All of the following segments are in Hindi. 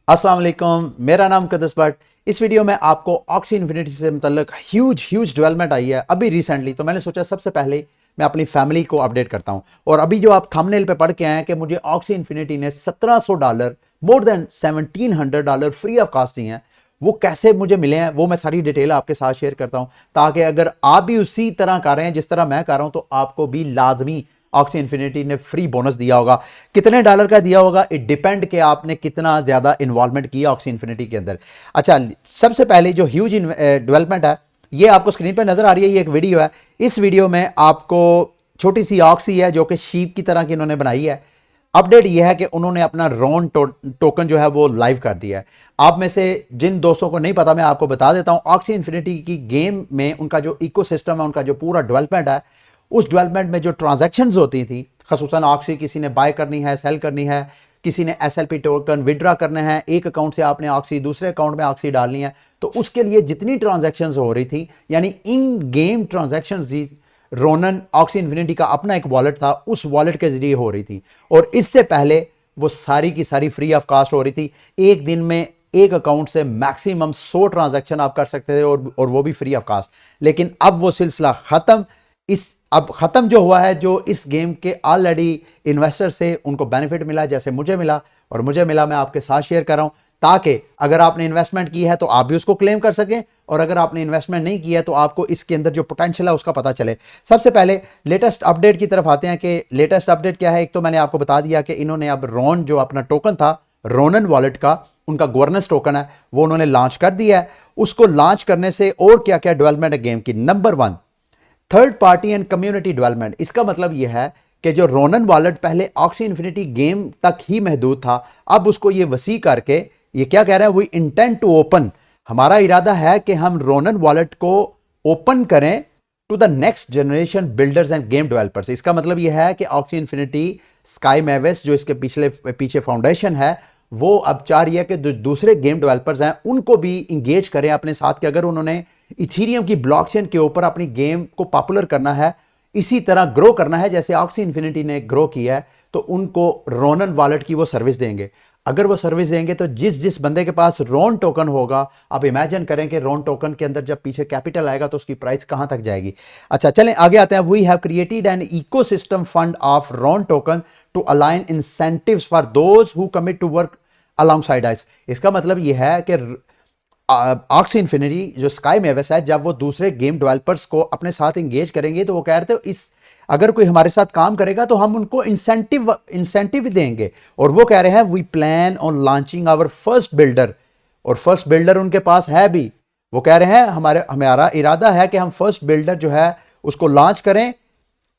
अस्सलाम वालेकुम, मेरा नाम कदस भट्ट। इस वीडियो में आपको ऑक्सी इन्फिनिटी से मुतल्लिक ह्यूज डेवलपमेंट आई है अभी रिसेंटली, तो मैंने सोचा सबसे पहले मैं अपनी फैमिली को अपडेट करता हूं। और अभी जो आप थंबनेल पे पढ़ के आए हैं कि मुझे ऑक्सी इन्फिनिटी ने $1700 more than $1700 free of cost दिए हैं, वो कैसे मुझे मिले हैं वो मैं सारी डिटेल आपके साथ शेयर करता हूं, ताकि अगर आप भी उसी तरह कर रहे हैं जिस तरह मैं कर रहा हूं तो आपको भी लाजमी ऑक्सी इन्फिनिटी ने फ्री बोनस दिया होगा। कितने डॉलर का दिया होगा इट डिपेंड कि आपने कितना ज्यादा इन्वॉल्वमेंट किया ऑक्सी इन्फिनिटी के अंदर। अच्छा, सबसे पहले जो ह्यूज डेवलपमेंट है ये आपको स्क्रीन पर नजर आ रही है, ये एक वीडियो है। इस वीडियो में आपको छोटी सी ऑक्सी है जो कि शीप की तरह की इन्होंने बनाई है। अपडेट यह है कि उन्होंने अपना रॉन टोकन जो है वो लाइव कर दिया है। आप में से जिन दोस्तों को नहीं पता मैं आपको बता देता हूं, ऑक्सी इन्फिनिटी की गेम में उनका जो इकोसिस्टम है, उनका जो पूरा डेवलपमेंट है, उस डेवलपमेंट में जो ट्रांजैक्शंस होती थी, खसूसन ऑक्सी किसी ने बाय करनी है, सेल करनी है, किसी ने एसएलपी टोकन विड्रॉ करना है, एक अकाउंट से आपने ऑक्सी दूसरे अकाउंट में ऑक्सी डालनी है, तो उसके लिए जितनी ट्रांजैक्शंस हो रही थी, यानी इन game transactions Ronan oxy infinity का अपना एक वॉलेट था, उस वॉलेट के जरिए हो रही थी। और इससे पहले वो सारी की सारी फ्री ऑफ कॉस्ट हो रही थी। एक दिन में एक अकाउंट से मैक्सिमम 100 ट्रांजैक्शन आप कर सकते थे और वो भी फ्री ऑफ कॉस्ट। लेकिन अब वो सिलसिला खत्म। अब खत्म जो हुआ है, जो इस गेम के ऑलरेडी इन्वेस्टर से उनको बेनिफिट मिला, जैसे मुझे मिला और मुझे मिला, मैं आपके साथ शेयर कर रहा हूं, ताकि अगर आपने इन्वेस्टमेंट की है तो आप भी उसको क्लेम कर सकें, और अगर आपने इन्वेस्टमेंट नहीं किया तो आपको इसके अंदर जो पोटेंशियल है उसका पता चले। सबसे पहले लेटेस्ट अपडेट की तरफ आते हैं कि लेटेस्ट अपडेट क्या है। एक तो मैंने आपको बता दिया कि इन्होंने अब रॉन जो अपना टोकन था, रोनन वॉलेट का उनका गवर्नेंस टोकन है, वो उन्होंने लॉन्च कर दिया है। उसको लॉन्च करने से और क्या क्या डेवलपमेंट है गेम की। Number 1, third party and community development. इसका मतलब यह है कि जो रोनन वॉलेट पहले ऑक्सी इन्फिनिटी गेम तक ही महदूद था, अब उसको ये वसी करके ये क्या कह रहे हैं, वी इंटेंड टू ओपन, हमारा इरादा है कि हम रोनन वॉलेट को ओपन करें to the next generation builders and game developers. इसका मतलब यह है कि ऑक्सी इन्फिनिटी स्काई मैवेस जो इसके पीछे फाउंडेशन है, वो अब चाह रही है कि जो दूसरे गेम डेवलपर्स हैं उनको भी इंगेज करें अपने साथ, कि अगर उन्होंने इथीरियम की ब्लॉकचेन के ऊपर अपनी गेम को पॉपुलर करना है, इसी तरह ग्रो करना है जैसे ऑक्सी इन्फिनिटी ने ग्रो किया है, तो उनको रोनन वॉलेट की वो सर्विस देंगे। अगर वो सर्विस देंगे तो जिस जिस बंदे के पास रोन टोकन होगा, आप इमेजिन करें कि रोन टोकन के अंदर जब पीछे कैपिटल आएगा तो उसकी प्राइस कहां तक जाएगी। अच्छा, चलें आगे आते हैं। We have created an ecosystem fund of RON token to align incentives for those who commit to work alongside us. इसका मतलब यह है कि ऑक्सी इन्फिनिटी जो स्काई मैवेस है, जब वो दूसरे गेम डेवलपर्स को अपने साथ इंगेज करेंगे तो वो कह रहे थे इस अगर कोई हमारे साथ काम करेगा तो हम उनको इंसेंटिव देंगे। और वो कह रहे हैं we plan on launching our first builder, और फर्स्ट बिल्डर उनके पास है भी। वो कह रहे हैं हमारा इरादा है कि हम फर्स्ट बिल्डर जो है उसको लॉन्च करें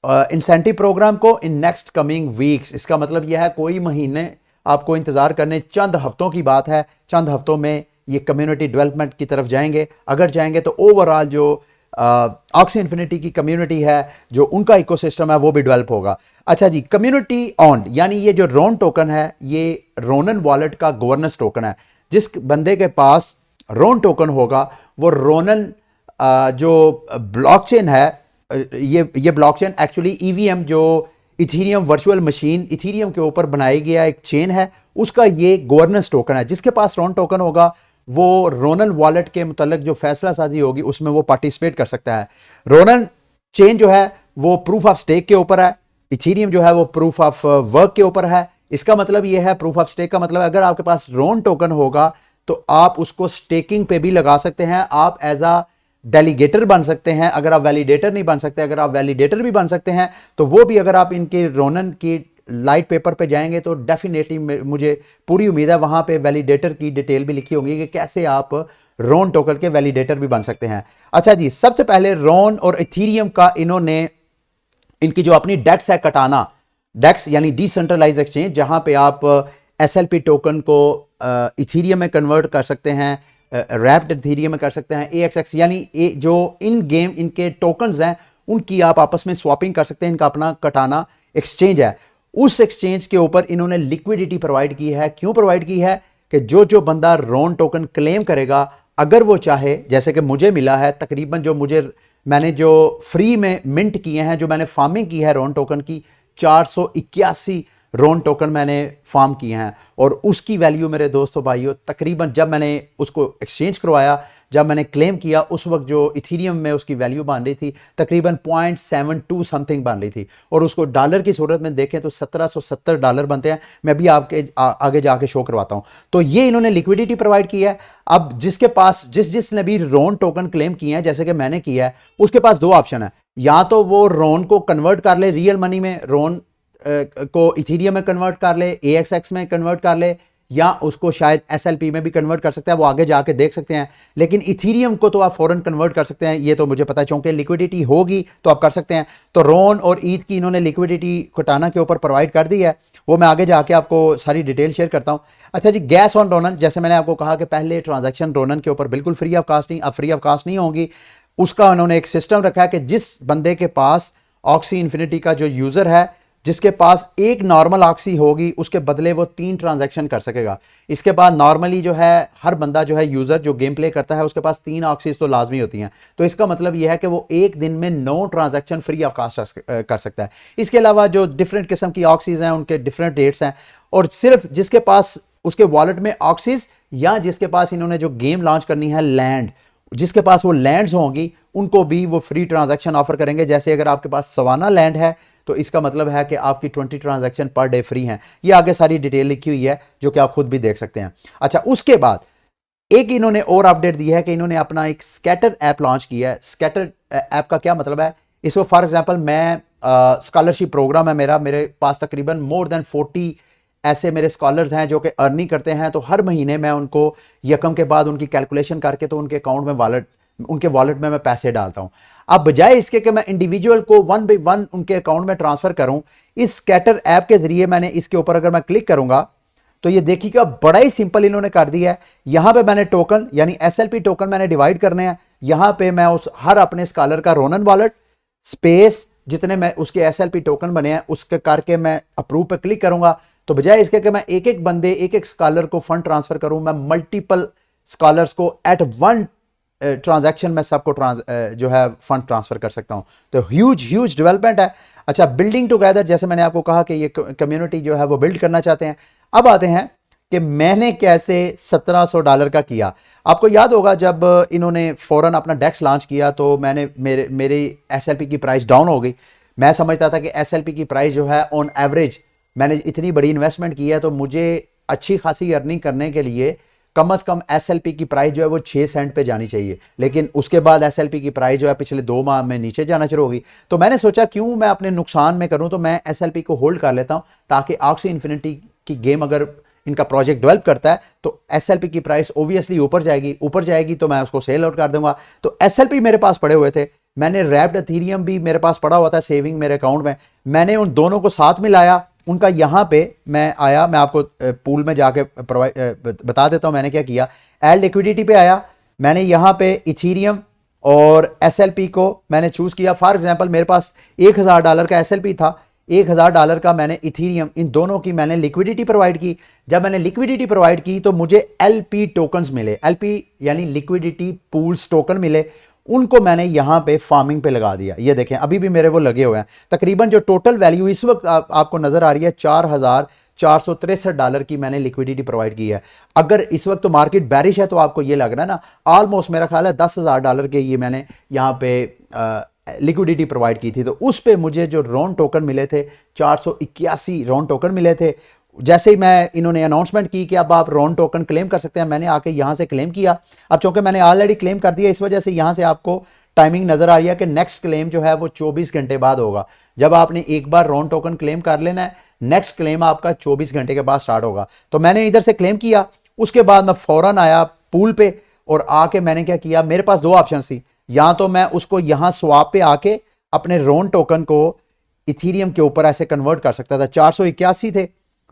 इंसेंटिव प्रोग्राम को इन नेक्स्ट कमिंग वीक्स। इसका मतलब यह है कोई महीने आपको इंतजार करने, चंद हफ्तों की बात है, चंद हफ्तों में ये कम्युनिटी डेवलपमेंट की तरफ जाएंगे। अगर जाएंगे तो ओवरऑल जो ऑक्सी इन्फिनिटी की कम्युनिटी है, जो उनका इकोसिस्टम है, वो भी डेवलप होगा। अच्छा जी, कम्युनिटी ऑन्ड, यानी ये जो रोन टोकन है ये रोनन वॉलेट का गवर्नेंस टोकन है। जिस बंदे के पास रोन टोकन होगा वो रोनन जो ब्लॉकचेन है, ये ब्लॉकचेन एक्चुअली ईवीएम जो इथीरियम वर्चुअल मशीन इथीरियम के ऊपर बनाई गया एक चेन है, उसका ये गवर्नेंस टोकन है। जिसके पास रोन टोकन होगा वो रोनन वॉलेट के मुतालिक जो फैसला साजी होगी उसमें वो पार्टिसिपेट कर सकता है। रोनन चेन जो है वो प्रूफ ऑफ स्टेक के ऊपर है, इथीरियम जो है वो प्रूफ ऑफ वर्क के ऊपर है। इसका मतलब ये है, प्रूफ ऑफ स्टेक का मतलब अगर आपके पास रोन टोकन होगा तो आप उसको स्टेकिंग पे भी लगा सकते हैं, आप एज अ डेलीगेटर बन सकते हैं। अगर आप वैलिडेटर नहीं बन सकते, अगर आप वैलिडेटर भी बन सकते हैं तो वो भी, अगर आप इनके रोनन की लाइट पेपर पे जाएंगे तो डेफिनेटली मुझे पूरी उम्मीद है वहां पे वैलिडेटर की डिटेल भी लिखी होगी कि कैसे आप रोन टोकन के वैलिडेटर भी बन सकते हैं। अच्छा जी, सबसे पहले रोन और इथीरियम का इन्होंने इनकी जो अपनी डेक्स है कटाना, डेक्स यानी डिसेंट्रलाइज एक्सचेंज, जहां पे आप एसएलपी टोकन को इथीरियम में कन्वर्ट कर सकते हैं, रैप्ड इथीरियम में कर सकते हैं, एएक्सएक्स यानी जो इन गेम इनके टोकन्स हैं उनकी आप आपस में स्वैपिंग कर सकते हैं। इनका अपना कटाना एक्सचेंज है। उस एक्सचेंज के ऊपर इन्होंने लिक्विडिटी प्रोवाइड की है। क्यों प्रोवाइड की है कि जो बंदा रोन टोकन क्लेम करेगा, अगर वो चाहे, जैसे कि मुझे मिला है तकरीबन, मैंने जो फ्री में मिंट किए हैं, जो मैंने फार्मिंग की है रोन टोकन की, 481 रोन टोकन मैंने फार्म किए हैं और उसकी वैल्यू मेरे दोस्तों भाइयों तकरीबन जब मैंने उसको एक्सचेंज करवाया, जब मैंने क्लेम किया, उस वक्त जो इथीरियम में उसकी वैल्यू बन रही थी तकरीबन 0.72 समथिंग बन रही थी और उसको डॉलर की सूरत में देखें तो $1770 बनते हैं। मैं भी आपके आगे जाके शो करवाता हूं। तो ये इन्होंने लिक्विडिटी प्रोवाइड की है। अब जिसके पास जिसने भी रोन टोकन क्लेम किए हैं जैसे कि मैंने किया है, उसके पास दो ऑप्शन है, या तो वो रोन को कन्वर्ट कर ले रियल मनी में, रोन को इथीरियम में कन्वर्ट कर ले, AXX में कन्वर्ट कर ले, या उसको शायद SLP में भी कन्वर्ट कर सकते हैं, वो आगे जाके देख सकते हैं। लेकिन इथीरियम को तो आप फौरन कन्वर्ट कर सकते हैं, ये तो मुझे पता है, चूंकि लिक्विडिटी होगी तो आप कर सकते हैं। तो रोन और ईथ की इन्होंने लिक्विडिटी कोटाना के ऊपर प्रोवाइड कर दी है, वो मैं आगे जाके आपको सारी डिटेल शेयर करता हूं। अच्छा जी, गैस ऑन रोनन, जैसे मैंने आपको कहा कि पहले ट्रांजैक्शन रोनन के ऊपर बिल्कुल फ्री ऑफ कास्ट नहीं, अब फ्री ऑफ कास्ट नहीं होंगी। उसका उन्होंने एक सिस्टम रखा है कि जिस बंदे के पास ऑक्सी इन्फिनिटी का जो यूजर है, जिसके पास एक नॉर्मल ऑक्सी होगी, उसके बदले वो 3 ट्रांजैक्शन कर सकेगा। इसके बाद नॉर्मली जो है हर बंदा जो है यूजर जो गेम प्ले करता है उसके पास 3 ऑक्सीज तो लाजमी होती हैं। तो इसका मतलब यह है कि वो एक दिन में 9 ट्रांजैक्शन फ्री ऑफ कास्ट कर सकता है। इसके अलावा जो डिफरेंट किस्म की ऑक्सीज हैं उनके डिफरेंट रेट्स हैं, और सिर्फ जिसके पास उसके वॉलेट में ऑक्सीज, या जिसके पास इन्होंने जो गेम लॉन्च करनी है लैंड, जिसके पास वो लैंड्स होंगी, उनको भी वो फ्री ट्रांजैक्शन ऑफर करेंगे। जैसे अगर आपके पास सवाना लैंड है तो इसका मतलब है कि आपकी 20 ट्रांजैक्शन पर डे फ्री हैं। ये आगे सारी डिटेल लिखी हुई है जो कि आप खुद भी देख सकते हैं। अच्छा, उसके बाद एक इन्होंने और अपडेट दी है कि इन्होंने अपना एक स्कैटर ऐप लॉन्च किया है। स्कैटर ऐप का क्या मतलब है? इसको फॉर एग्जांपल मैं स्कॉलरशिप प्रोग्राम है मेरे पास तकरीबन मोर देन 40 ऐसे मेरे स्कॉलर्स हैं जो कि अर्निंग करते हैं। तो हर महीने मैं उनको यकम के बाद उनकी कैलकुलेशन करके तो उनके अकाउंट में उनके वॉलेट में मैं पैसे डालता हूं। अब बजाय इसके कि मैं इंडिविजुअल को 1 बाय 1 उनके अकाउंट में ट्रांसफर करूं, इस स्कैटर ऐप के जरिए मैंने इसके ऊपर अगर मैं क्लिक करूंगा तो ये देखिएगा बड़ा ही सिंपल इन्होंने कर दिया है। यहां पे मैंने टोकन यानी SLP टोकन मैंने डिवाइड करने हैं। यहां पे मैं उस हर अपने स्कॉलर का रोनन वॉलेट स्पेस जितने मैं उसके SLP टोकन बने हैं उसके करके मैं अप्रूव पे क्लिक करूंगा। तो बजाय इसके कि मैं एक एक बंदे एक एक स्कॉलर को फंड ट्रांसफर करूं, मैं मल्टीपल स्कॉलर्स को एट वन ट्रांजैक्शन में सबको जो है फंड ट्रांसफर कर सकता हूं। तो ह्यूज डेवलपमेंट है। अच्छा, बिल्डिंग टुगेदर, जैसे मैंने आपको कहा कि ये कम्युनिटी जो है वो बिल्ड करना चाहते हैं। अब आते हैं कि मैंने कैसे $1700 का किया। आपको याद होगा जब इन्होंने फौरन अपना डेक्स लॉन्च किया तो मैंने मेरी SLP की प्राइस डाउन हो गई। मैं समझता था कि SLP की प्राइस जो है ऑन एवरेज, मैंने इतनी बड़ी इन्वेस्टमेंट की है तो मुझे अच्छी खासी अर्निंग करने के लिए कम से कम SLP की प्राइस जो है वो 6 सेंट पे जानी चाहिए। लेकिन उसके बाद SLP की प्राइस जो है पिछले 2 माह में नीचे जाना शुरू होगी। तो मैंने सोचा क्यों मैं अपने नुकसान में करूं, तो मैं SLP को होल्ड कर लेता हूं ताकि ऑक्सी इन्फिनिटी की गेम अगर इनका प्रोजेक्ट डेवलप करता है तो SLP की प्राइस ओबियसली ऊपर जाएगी तो मैं उसको सेल आउट कर दूंगा। तो SLP मेरे पास पड़े हुए थे, मैंने रैप्ड एथेरियम भी मेरे पास पड़ा हुआ था सेविंग मेरे अकाउंट में। मैंने उन दोनों को साथ में लाया, उनका यहां पे मैं आया, मैं आपको पूल में जाके बता देता हूं मैंने क्या किया। एड लिक्विडिटी पे आया, मैंने यहां पे इथीरियम और SLP को मैंने चूज किया। फॉर एग्जांपल मेरे पास $1000 का SLP था, $1000 का मैंने इथीरियम, इन दोनों की मैंने लिक्विडिटी प्रोवाइड की। जब मैंने लिक्विडिटी प्रोवाइड की तो मुझे LP टोकन्स मिले, LP यानी लिक्विडिटी पूल्स टोकन मिले। उनको मैंने यहां पे फार्मिंग पे लगा दिया। ये देखें अभी भी मेरे वो लगे हुए हैं। तकरीबन जो टोटल वैल्यू इस वक्त आपको नजर आ रही है $4463 की मैंने लिक्विडिटी प्रोवाइड की है। अगर इस वक्त तो मार्केट बैरिश है तो आपको ये लग रहा है ना, ऑलमोस्ट मेरा ख्याल है $10,000 के ये मैंने यहां पे लिक्विडिटी प्रोवाइड की थी। तो उस पे मुझे जो रोन टोकन मिले थे 481 रोन टोकन मिले थे। जैसे ही मैं इन्होंने अनाउंसमेंट की कि अब आप रोन टोकन क्लेम कर सकते हैं, मैंने आके यहां से क्लेम किया। अब चूंकि मैंने ऑलरेडी क्लेम कर दिया इस वजह से यहां से आपको टाइमिंग नजर आ रही है कि नेक्स्ट क्लेम जो है वो 24 घंटे बाद होगा। जब आपने एक बार रोन टोकन क्लेम कर लेना है, नेक्स्ट क्लेम आपका 24 घंटे के बाद स्टार्ट होगा। तो मैंने इधर से क्लेम किया, उसके बाद मैं फौरन आया पूल पे और आके मैंने क्या किया, मेरे पास 2 ऑप्शन थी, या तो मैं उसको यहां स्वाप पे आके अपने रोन टोकन को इथीरियम के ऊपर ऐसे कन्वर्ट कर सकता था। 481 थे,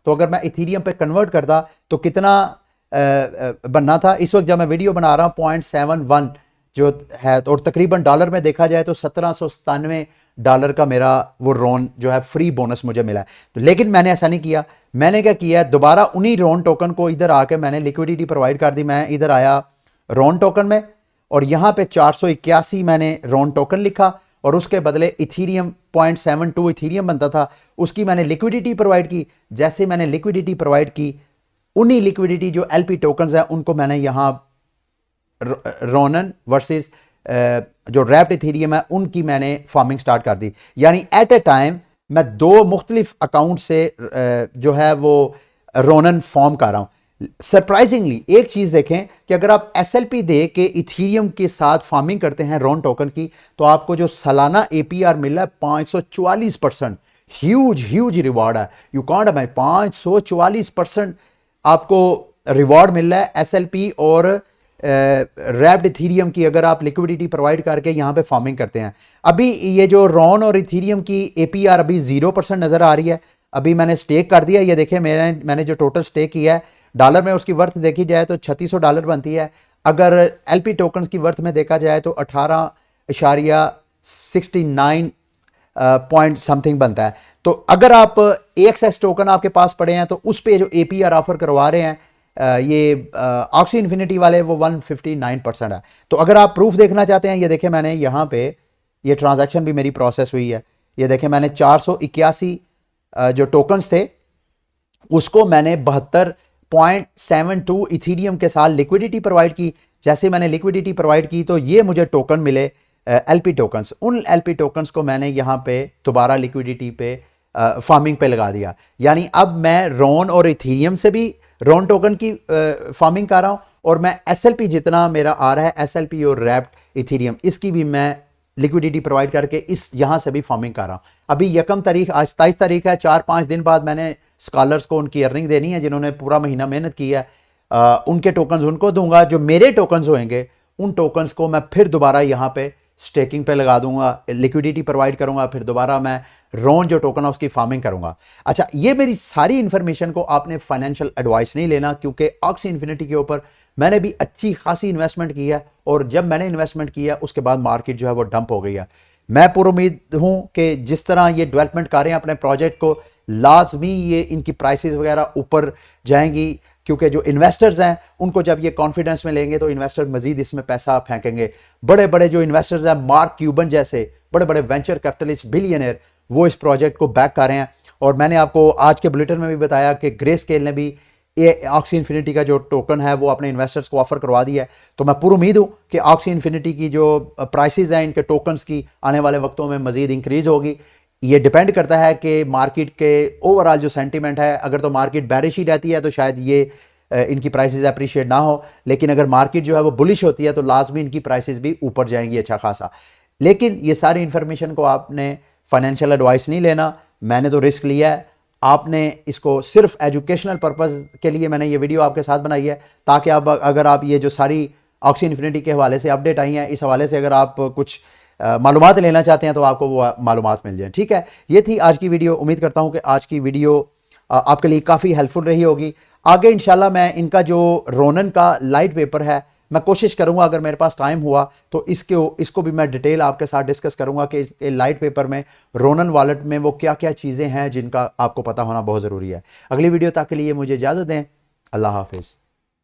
तो अगर मैं इथीरियम पे कन्वर्ट करता तो कितना बनना था। इस वक्त जब मैं वीडियो बना रहा हूं 0.71 जो है, और तकरीबन डॉलर में देखा जाए तो $1797 का मेरा वो रोन जो है फ्री बोनस मुझे मिला है। तो लेकिन मैंने ऐसा नहीं किया। मैंने क्या किया, दोबारा उन्हीं रोन टोकन को इधर आके मैंने लिक्विडिटी प्रोवाइड कर दी। मैं इधर आया रोन टोकन में और यहां पे 481 मैंने रोन टोकन लिखा और उसके बदले इथीरियम 0.72 इथीरियम बनता था, उसकी मैंने लिक्विडिटी प्रोवाइड की। जैसे मैंने लिक्विडिटी प्रोवाइड की, उन्हीं लिक्विडिटी जो एलपी टोकन्स हैं उनको मैंने यहाँ रोनन वर्सेस जो रैप्ड इथीरियम है उनकी मैंने फार्मिंग स्टार्ट कर दी। यानी एट ए टाइम मैं दो मुख्तलिफ अकाउंट से जो है वो रोनन फॉर्म कर रहा हूं। सरप्राइजिंगली एक चीज देखें कि अगर आप एसएलपी दे के इथीरियम के साथ फार्मिंग करते हैं रोन टोकन की, तो आपको जो सालाना एपीआर मिल रहा है 544%। ह्यूज ह्यूज रिवॉर्ड है। यू कांट भाई 544% आपको रिवॉर्ड मिल रहा है एसएलपी और रैप्ड इथीरियम की, अगर आप लिक्विडिटी प्रोवाइड करके यहां पे फार्मिंग करते हैं। अभी ये जो रॉन और इथीरियम की एपीआर अभी 0% नजर आ रही है। अभी मैंने स्टेक कर दिया, ये देखें मैंने जो टोटल स्टेक किया है डॉलर में, उसकी वर्थ देखी जाए तो $3600 बनती है। अगर एलपी टोकन्स की वर्थ में देखा जाए तो 18.69 पॉइंट समथिंग बनता है। तो अगर आप AXS टोकन आपके पास पड़े हैं तो उस पर जो एपीआर ऑफर करवा रहे हैं ये ऑक्सी इन्फिनिटी वाले, वो 159% है। तो अगर आप प्रूफ देखना चाहते हैं, ये देखें मैंने यहाँ पे ये ट्रांजैक्शन भी मेरी प्रोसेस हुई है। ये देखें मैंने 481 जो टोकन्स थे उसको मैंने 72.72 इथीरियम के साथ लिक्विडिटी प्रोवाइड की। जैसे मैंने लिक्विडिटी प्रोवाइड की तो ये मुझे टोकन मिले एलपी टोकन्स। उन एलपी टोकन्स को मैंने यहाँ पे दोबारा लिक्विडिटी पे फार्मिंग पे लगा दिया। यानी अब मैं रोन और इथीरियम से भी रोन टोकन की फार्मिंग कर रहा हूँ, और मैं एसएलपी जितना मेरा आ रहा है एसएलपी और रैप्ड इथीरियम, इसकी भी मैं लिक्विडिटी प्रोवाइड करके इस यहाँ से भी फार्मिंग कर रहा हूँ। अभी 1 तारीख, आज 27 तारीख है, 4-5 दिन बाद मैंने स्कॉलर्स को उनकी अर्निंग देनी है जिन्होंने पूरा महीना मेहनत की है। उनके टोकन्स उनको दूंगा। जो मेरे टोकन्स होंगे उन टोकन्स को मैं फिर दोबारा यहाँ पे स्टेकिंग पे लगा दूंगा, लिक्विडिटी प्रोवाइड करूंगा, फिर दोबारा मैं रोन जो टोकन है उसकी फार्मिंग करूंगा। अच्छा, ये मेरी सारी इंफॉर्मेशन को आपने फाइनेंशियल एडवाइस नहीं लेना, क्योंकि ऑक्सी इन्फिनिटी के ऊपर मैंने भी अच्छी खासी इन्वेस्टमेंट की है, और जब मैंने इन्वेस्टमेंट किया उसके बाद मार्केट जो है वो डंप हो गई है। मैं पूरी उम्मीद हूं कि जिस तरह ये डेवलपमेंट कर रहे हैं अपने प्रोजेक्ट को, लाजमी ये इनकी प्राइसेस वगैरह ऊपर जाएंगी, क्योंकि जो इन्वेस्टर्स हैं उनको जब ये कॉन्फिडेंस में लेंगे तो इन्वेस्टर मजीद इसमें पैसा फेंकेंगे। बड़े बड़े जो इन्वेस्टर्स हैं, मार्क क्यूबन जैसे बड़े बड़े वेंचर कैपिटलिस्ट, बिलियनर, वो इस प्रोजेक्ट को बैक कर रहे हैं। और मैंने आपको आज के बुलेटिन में भी बताया कि ग्रे स्केल ने भी ये ऑक्सी इन्फिनिटी का जो टोकन है वो अपने इन्वेस्टर्स को ऑफर करवा दिया है। तो मैं पूरी उम्मीद हूँ कि ऑक्सी इन्फिनिटी की जो प्राइसेस हैं इनके टोकन्स की आने वाले वक्तों में मजीद इंक्रीज होगी। ये डिपेंड करता है कि मार्केट के ओवरऑल जो सेंटीमेंट है, अगर तो मार्केट बैरिश ही रहती है तो शायद ये इनकी प्राइसेस अप्रिशिएट ना हो, लेकिन अगर मार्केट जो है वो बुलिश होती है तो लाजमी इनकी प्राइसेस भी ऊपर जाएंगी अच्छा खासा। लेकिन ये सारी इंफॉर्मेशन को आपने फाइनेंशियल एडवाइस नहीं लेना, मैंने तो रिस्क लिया है। आपने इसको सिर्फ एजुकेशनल पर्पस के लिए मैंने ये वीडियो आपके साथ बनाई है, ताकि आप अगर आप ये जो सारी ऑक्सी इन्फिनिटी के हवाले से अपडेट आई हैं, इस हवाले से अगर आप कुछ मालूमात लेना चाहते हैं तो आपको वो मालूमात मिल जाए। ठीक है, ये थी आज की वीडियो। उम्मीद करता हूँ कि आज की वीडियो आपके लिए काफ़ी हेल्पफुल रही होगी। आगे इंशाल्लाह मैं इनका जो रोनन का लाइट पेपर है, मैं कोशिश करूंगा अगर मेरे पास टाइम हुआ तो इसको भी मैं डिटेल आपके साथ डिस्कस करूंगा कि लाइट पेपर में रोनन वॉलेट में वो क्या क्या चीज़ें हैं जिनका आपको पता होना बहुत ज़रूरी है। अगली वीडियो तक के लिए मुझे इजाज़त दें। अल्लाह हाफिज़।